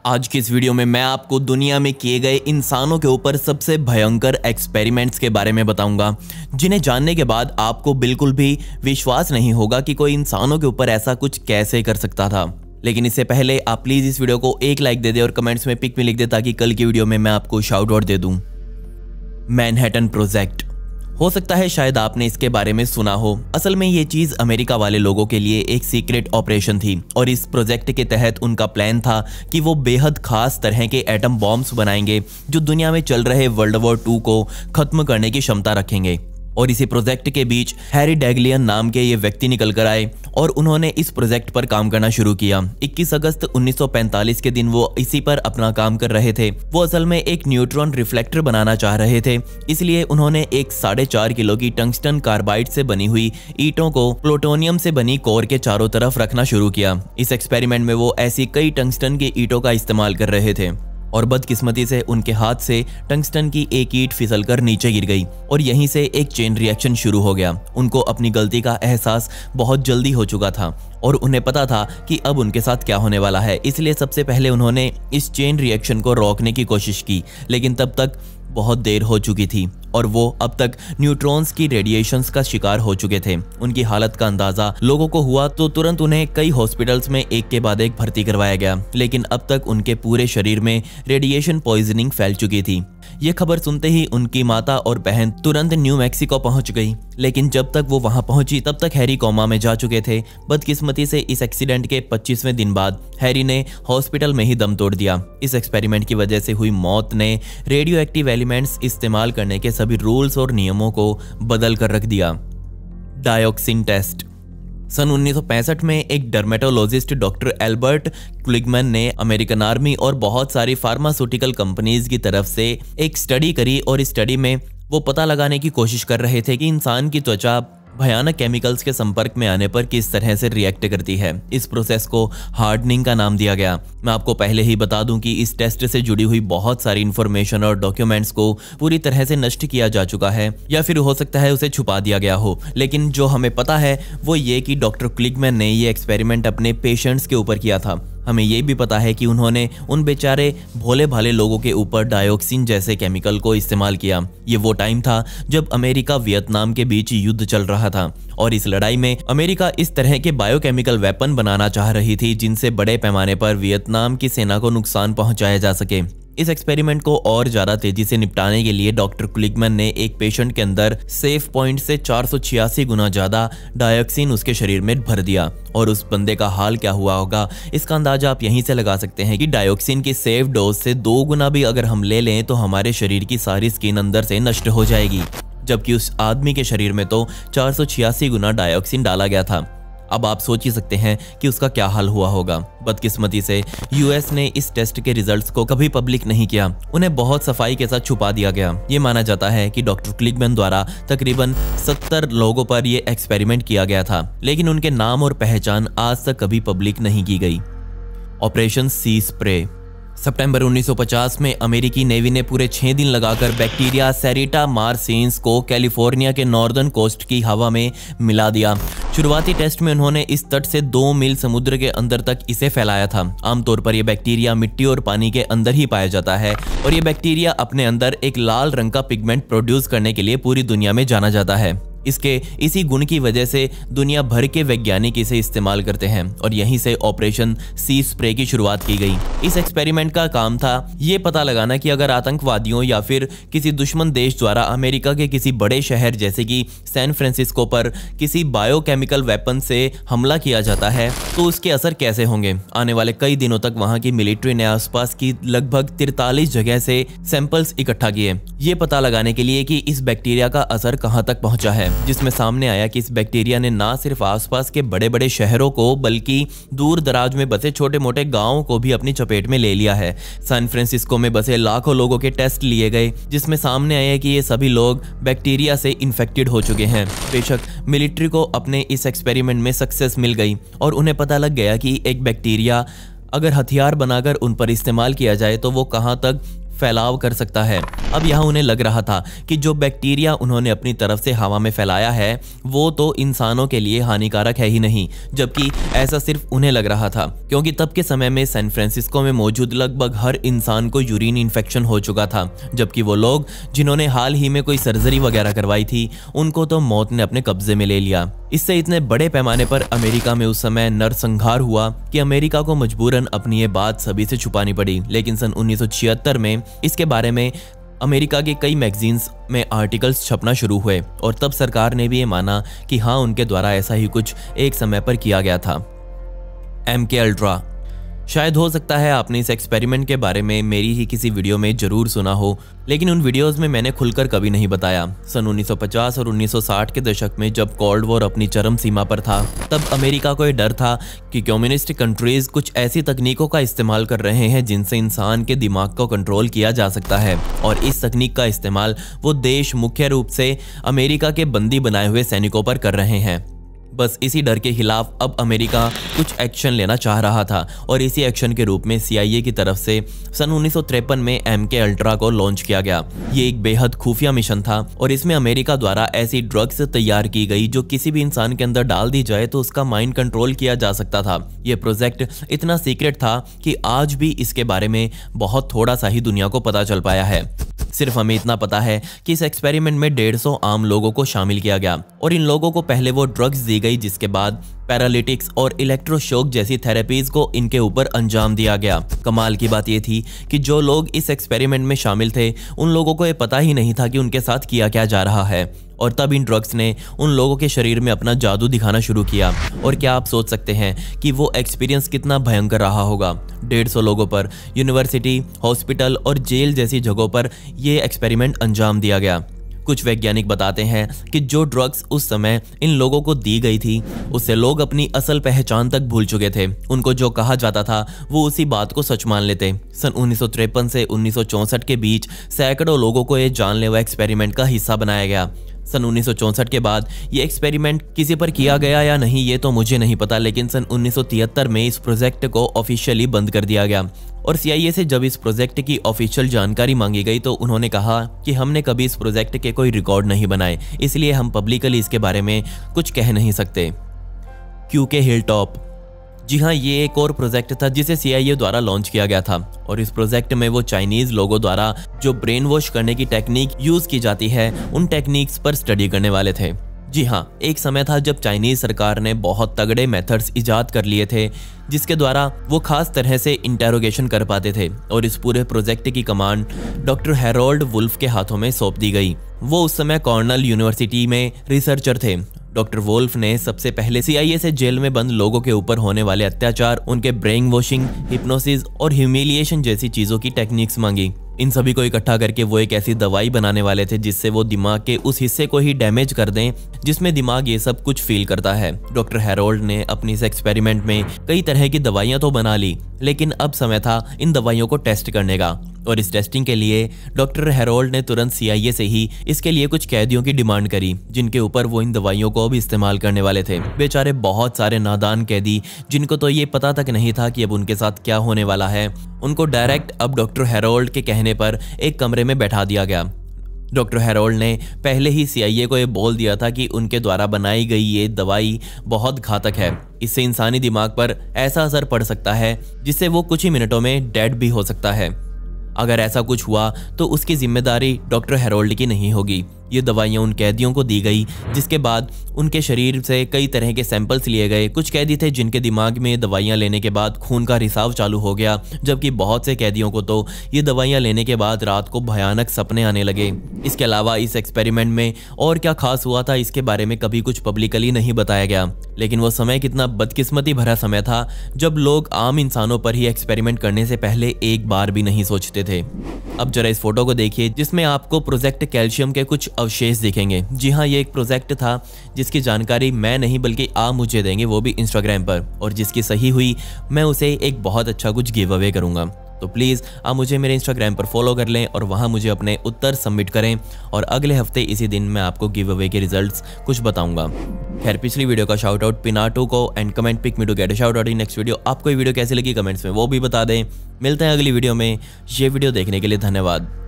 आज की इस वीडियो में मैं आपको दुनिया में किए गए इंसानों के ऊपर सबसे भयंकर एक्सपेरिमेंट्स के बारे में बताऊंगा, जिन्हें जानने के बाद आपको बिल्कुल भी विश्वास नहीं होगा कि कोई इंसानों के ऊपर ऐसा कुछ कैसे कर सकता था। लेकिन इससे पहले आप प्लीज इस वीडियो को एक लाइक दे दे और कमेंट्स में पिक में लिख दे ताकि कल की वीडियो में मैं आपको शाउट आउट दे दूं। मैनहट्टन प्रोजेक्ट, हो सकता है शायद आपने इसके बारे में सुना हो। असल में ये चीज अमेरिका वाले लोगों के लिए एक सीक्रेट ऑपरेशन थी और इस प्रोजेक्ट के तहत उनका प्लान था कि वो बेहद खास तरह के एटम बॉम्ब्स बनाएंगे जो दुनिया में चल रहे वर्ल्ड वॉर 2 को खत्म करने की क्षमता रखेंगे। और इसी प्रोजेक्ट के बीच हैरी डैगलियन नाम के ये व्यक्ति निकल कर आए और उन्होंने इस प्रोजेक्ट पर काम करना शुरू किया। 21 अगस्त 1945 के दिन वो इसी पर अपना काम कर रहे थे। वो असल में एक न्यूट्रॉन रिफ्लेक्टर बनाना चाह रहे थे, इसलिए उन्होंने एक 4.5 किलो की टंगस्टन कार्बाइड से बनी हुई ईंटों को प्लूटोनियम से बनी कोर के चारों तरफ रखना शुरू किया। इस एक्सपेरिमेंट में वो ऐसी कई टंगस्टन की ईंटों का इस्तेमाल कर रहे थे और बदकिस्मती से उनके हाथ से टंगस्टन की एक ईंट फिसलकर नीचे गिर गई और यहीं से एक चेन रिएक्शन शुरू हो गया। उनको अपनी गलती का एहसास बहुत जल्दी हो चुका था और उन्हें पता था कि अब उनके साथ क्या होने वाला है, इसलिए सबसे पहले उन्होंने इस चेन रिएक्शन को रोकने की कोशिश की, लेकिन तब तक बहुत देर हो चुकी थी और वो अब तक न्यूट्रॉन्स की रेडिएशंस का शिकार हो चुके थे। उनकी हालत का अंदाजा लोगों को हुआ तो तुरंत उन्हें कई हॉस्पिटल्स में एक के बाद एक भर्ती करवाया गया, लेकिन अब तक उनके पूरे शरीर में रेडिएशन पॉइजनिंग फैल चुकी थी। ये खबर सुनते ही उनकी माता और बहन तुरंत न्यू मैक्सिको पहुंच गई, लेकिन जब तक वो वहां पहुंची तब तक हैरी कोमा में जा चुके थे। बदकिस्मती से इस एक्सीडेंट के 25वें दिन बाद हैरी ने हॉस्पिटल में ही दम तोड़ दिया। इस एक्सपेरिमेंट की वजह से हुई मौत ने रेडियो एक्टिव एलिमेंट्स इस्तेमाल करने के सभी रूल्स और नियमों को बदल कर रख दिया। Dioxin test. सन 1965 में एक डर्मेटोलॉजिस्ट डॉक्टर एल्बर्ट क्लिगमैन ने अमेरिकन आर्मी और बहुत सारी फार्मास्यूटिकल कंपनीज की तरफ से एक स्टडी करी और इस स्टडी में वो पता लगाने की कोशिश कर रहे थे कि इंसान की त्वचा भयानक केमिकल्स के संपर्क में आने पर किस तरह से रिएक्ट करती है। इस प्रोसेस को हार्डनिंग का नाम दिया गया। मैं आपको पहले ही बता दूं कि इस टेस्ट से जुड़ी हुई बहुत सारी इंफॉर्मेशन और डॉक्यूमेंट्स को पूरी तरह से नष्ट किया जा चुका है या फिर हो सकता है उसे छुपा दिया गया हो, लेकिन जो हमें पता है वो ये कि डॉक्टर क्लिगमैन ने ये एक्सपेरिमेंट अपने पेशेंट्स के ऊपर किया था। हमें ये भी पता है कि उन्होंने उन बेचारे भोले भाले लोगों के ऊपर डायोक्सिन जैसे केमिकल को इस्तेमाल किया। ये वो टाइम था जब अमेरिका वियतनाम के बीच युद्ध चल रहा था और इस लड़ाई में अमेरिका इस तरह के बायोकेमिकल वेपन बनाना चाह रही थी जिनसे बड़े पैमाने पर वियतनाम की सेना को नुकसान पहुंचाया जा सके। इस एक्सपेरिमेंट को और ज्यादा तेजी से निपटाने के लिए डॉक्टर क्लिगमैन ने एक पेशेंट के अंदर सेफ पॉइंट से 486 गुना ज्यादा डायोक्सिन उसके शरीर में भर दिया और उस बंदे का हाल क्या हुआ होगा इसका अंदाजा आप यहीं से लगा सकते हैं कि डायोक्सिन की सेफ डोज से 2 गुना भी अगर हम ले लें तो हमारे शरीर की सारी स्किन अंदर से नष्ट हो जाएगी, जबकि उस आदमी के शरीर में तो 486 गुना डायोक्सिन डाला गया था। अब आप सोच ही सकते हैं कि उसका क्या हाल हुआ होगा। बदकिस्मती से यूएस ने इस टेस्ट के रिजल्ट्स को कभी पब्लिक नहीं किया, उन्हें बहुत सफाई के साथ छुपा दिया गया। ये माना जाता है कि डॉक्टर क्लिगमैन द्वारा तकरीबन 70 लोगों पर यह एक्सपेरिमेंट किया गया था, लेकिन उनके नाम और पहचान आज तक कभी पब्लिक नहीं की गई। Operation C spray. सितंबर 1950 में अमेरिकी नेवी ने पूरे 6 दिन लगाकर बैक्टीरिया सेरिटा मार्सिन्स को कैलिफोर्निया के नॉर्दर्न कोस्ट की हवा में मिला दिया। शुरुआती टेस्ट में उन्होंने इस तट से 2 मील समुद्र के अंदर तक इसे फैलाया था। आमतौर पर यह बैक्टीरिया मिट्टी और पानी के अंदर ही पाया जाता है और यह बैक्टीरिया अपने अंदर एक लाल रंग का पिगमेंट प्रोड्यूस करने के लिए पूरी दुनिया में जाना जाता है। इसके इसी गुण की वजह से दुनिया भर के वैज्ञानिक इसे इस्तेमाल करते हैं और यहीं से ऑपरेशन सी स्प्रे की शुरुआत की गई। इस एक्सपेरिमेंट का काम था ये पता लगाना कि अगर आतंकवादियों या फिर किसी दुश्मन देश द्वारा अमेरिका के किसी बड़े शहर जैसे कि सैन फ्रांसिस्को पर किसी बायोकेमिकल वेपन से हमला किया जाता है तो उसके असर कैसे होंगे। आने वाले कई दिनों तक वहां की मिलिट्री ने आसपास की लगभग 43 जगह से सैंपल्स इकट्ठा किए, ये पता लगाने के लिए कि इस बैक्टीरिया का असर कहां तक पहुंचा है, जिसमें सामने आया कि इस बैक्टीरिया ने ना सिर्फ आसपास के बड़े बड़े शहरों को बल्कि दूर दराज में बसे छोटे मोटे गांवों को भी अपनी चपेट में ले लिया है। सैन फ्रांसिस्को में बसे लाखों लोगों के टेस्ट लिए गए, जिसमें सामने आया कि ये सभी लोग बैक्टीरिया से इन्फेक्टेड हो चुके हैं। बेशक मिलिट्री को अपने इस एक्सपेरिमेंट में सक्सेस मिल गई और उन्हें पता लग गया कि एक बैक्टीरिया अगर हथियार बनाकर उन पर इस्तेमाल किया जाए तो वो कहां तक फैलाव कर सकता है। अब यहाँ उन्हें लग रहा था कि जो बैक्टीरिया उन्होंने अपनी तरफ से हवा में फैलाया है वो तो इंसानों के लिए हानिकारक है ही नहीं, जबकि ऐसा सिर्फ उन्हें लग रहा था, क्योंकि तब के समय में सैन फ्रांसिस्को में मौजूद लगभग हर इंसान को यूरिन इन्फेक्शन हो चुका था, जबकि वो लोग जिन्होंने हाल ही में कोई सर्जरी वगैरह करवाई थी उनको तो मौत ने अपने कब्जे में ले लिया। इससे इतने बड़े पैमाने पर अमेरिका में उस समय नरसंहार हुआ कि अमेरिका को मजबूरन अपनी ये बात सभी से छुपानी पड़ी। लेकिन सन 1976 में इसके बारे में अमेरिका के कई मैगजीन्स में आर्टिकल्स छपना शुरू हुए और तब सरकार ने भी ये माना कि हाँ, उनके द्वारा ऐसा ही कुछ एक समय पर किया गया था। MK अल्ट्रा, शायद हो सकता है आपने इस एक्सपेरिमेंट के बारे में मेरी ही किसी वीडियो में जरूर सुना हो, लेकिन उन वीडियोस में मैंने खुलकर कभी नहीं बताया। सन 1950 और 1960 के दशक में जब कोल्ड वॉर अपनी चरम सीमा पर था, तब अमेरिका को यह डर था कि कम्युनिस्ट कंट्रीज कुछ ऐसी तकनीकों का इस्तेमाल कर रहे हैं जिनसे इंसान के दिमाग को कंट्रोल किया जा सकता है, और इस तकनीक का इस्तेमाल वो देश मुख्य रूप से अमेरिका के बंदी बनाए हुए सैनिकों पर कर रहे हैं। बस इसी डर के खिलाफ अब अमेरिका कुछ एक्शन लेना चाह रहा था और इसी एक्शन के रूप में CIA की तरफ से सन 1953 में MK अल्ट्रा को लॉन्च किया गया। ये एक बेहद खुफिया मिशन था और इसमें अमेरिका द्वारा ऐसी ड्रग्स तैयार की गई जो किसी भी इंसान के अंदर डाल दी जाए तो उसका माइंड कंट्रोल किया जा सकता था। ये प्रोजेक्ट इतना सीक्रेट था कि आज भी इसके बारे में बहुत थोड़ा सा ही दुनिया को पता चल पाया है। सिर्फ हमें इतना पता है कि इस एक्सपेरिमेंट में 150 आम लोगों को शामिल किया गया और इन लोगों को पहले वो ड्रग्स दी गई जिसके बाद पैरालिटिक्स और इलेक्ट्रोशॉक जैसी थेरेपीज को इनके ऊपर अंजाम दिया गया। कमाल की बात यह थी कि जो लोग इस एक्सपेरिमेंट में शामिल थे उन लोगों को ये पता ही नहीं था कि उनके साथ किया क्या जा रहा है, और तब इन ड्रग्स ने उन लोगों के शरीर में अपना जादू दिखाना शुरू किया। और क्या आप सोच सकते हैं कि वो एक्सपीरियंस कितना भयंकर रहा होगा। 150 लोगों पर यूनिवर्सिटी, हॉस्पिटल और जेल जैसी जगहों पर यह एक्सपेरिमेंट अंजाम दिया गया। कुछ वैज्ञानिक बताते हैं कि जो ड्रग्स उस समय इन लोगों को दी गई थी उससे लोग अपनी असल पहचान तक भूल चुके थे। उनको जो कहा जाता था वो उसी बात को सच मान लेते। सन 1953 से 1964 के बीच सैकड़ों लोगों को ये जानलेवा एक्सपेरिमेंट का हिस्सा बनाया गया। सन 1964 के बाद ये एक्सपेरिमेंट किसी पर किया गया या नहीं ये तो मुझे नहीं पता, लेकिन सन 1973 में इस प्रोजेक्ट को ऑफिशियली बंद कर दिया गया। और CIA से जब इस प्रोजेक्ट की ऑफिशियल जानकारी मांगी गई तो उन्होंने कहा कि हमने कभी इस प्रोजेक्ट के कोई रिकॉर्ड नहीं बनाए, इसलिए हम पब्लिकली इसके बारे में कुछ कह नहीं सकते। QK हिलटॉप, जी हाँ, ये एक और प्रोजेक्ट था जिसे CIA द्वारा लॉन्च किया गया था और इस प्रोजेक्ट में वो चाइनीज लोगों द्वारा जो ब्रेन वॉश करने की टेक्निक यूज की जाती है उन टेक्निक्स पर स्टडी करने वाले थे। जी हाँ, एक समय था जब चाइनीज सरकार ने बहुत तगड़े मेथड्स इजाद कर लिए थे जिसके द्वारा वो खास तरह से इंटेरोगेशन कर पाते थे, और इस पूरे प्रोजेक्ट की कमांड डॉक्टर हैरोल्ड वुल्फ के हाथों में सौंप दी गई। वो उस समय कॉर्नेल यूनिवर्सिटी में रिसर्चर थे। डॉक्टर वोल्फ ने सबसे पहले CIA से जेल में बंद लोगों के ऊपर होने वाले अत्याचार, उनके ब्रेन वॉशिंग, हिप्नोसिस और ह्यूमिलिएशन जैसी चीजों की टेक्निक्स मांगी। इन सभी को इकट्ठा करके वो एक ऐसी दवाई बनाने वाले थे जिससे वो दिमाग के उस हिस्से को ही डैमेज कर दें जिसमें दिमाग ये सब कुछ फील करता है। डॉक्टर हैरोल्ड ने अपनी इस एक्सपेरिमेंट में कई तरह की दवाइयां तो बना ली, लेकिन अब समय था इन दवाइयों को टेस्ट करने का, और इस टेस्टिंग के लिए डॉक्टर हैरोल्ड ने तुरंत CIA से ही इसके लिए कुछ कैदियों की डिमांड करी जिनके ऊपर वो इन दवाइयों को भी इस्तेमाल करने वाले थे। बेचारे बहुत सारे नादान कैदी जिनको तो ये पता तक नहीं था कि अब उनके साथ क्या होने वाला है, उनको डायरेक्ट अब डॉक्टर हैरोल्ड के कहने पर एक कमरे में बैठा दिया गया। डॉक्टर हैरोल्ड ने पहले ही CIA को ये बोल दिया था कि उनके द्वारा बनाई गई ये दवाई बहुत घातक है, इससे इंसानी दिमाग पर ऐसा असर पड़ सकता है जिससे वो कुछ ही मिनटों में डेड भी हो सकता है। अगर ऐसा कुछ हुआ तो उसकी जिम्मेदारी डॉक्टर हैरोल्ड की नहीं होगी। ये दवाइयां उन कैदियों को दी गई जिसके बाद उनके शरीर से कई तरह के सैंपल्स लिए गए। कुछ कैदी थे जिनके दिमाग में दवाइयां लेने के बाद खून का रिसाव चालू हो गया, जबकि बहुत से कैदियों को तो ये दवाइयां लेने के बाद रात को भयानक सपने आने लगे। इसके अलावा इस एक्सपेरिमेंट में और क्या खास हुआ था इसके बारे में कभी कुछ पब्लिकली नहीं बताया गया, लेकिन वो समय कितना बदकिस्मती भरा समय था जब लोग आम इंसानों पर ही एक्सपेरिमेंट करने से पहले एक बार भी नहीं सोचते थे। अब जरा इस फोटो को देखिए जिसमें आपको प्रोजेक्ट कैल्शियम के कुछ अवशेष दिखेंगे। जी हाँ, ये एक प्रोजेक्ट था जिसकी जानकारी मैं नहीं बल्कि आप मुझे देंगे, वो भी इंस्टाग्राम पर, और जिसकी सही हुई मैं उसे एक बहुत अच्छा कुछ गिव अवे करूंगा। तो प्लीज़ आप मुझे मेरे इंस्टाग्राम पर फॉलो कर लें और वहाँ मुझे अपने उत्तर सबमिट करें और अगले हफ्ते इसी दिन मैं आपको गिव अवे के रिजल्ट्स कुछ बताऊंगा। खैर, पिछली वीडियो का शाउट आउट पिनाटो को and comment pick me to get a shout out in next video. आपको ये वीडियो कैसी लगी कमेंट्स में वो भी बता दें। मिलते हैं अगली वीडियो में। ये वीडियो देखने के लिए धन्यवाद।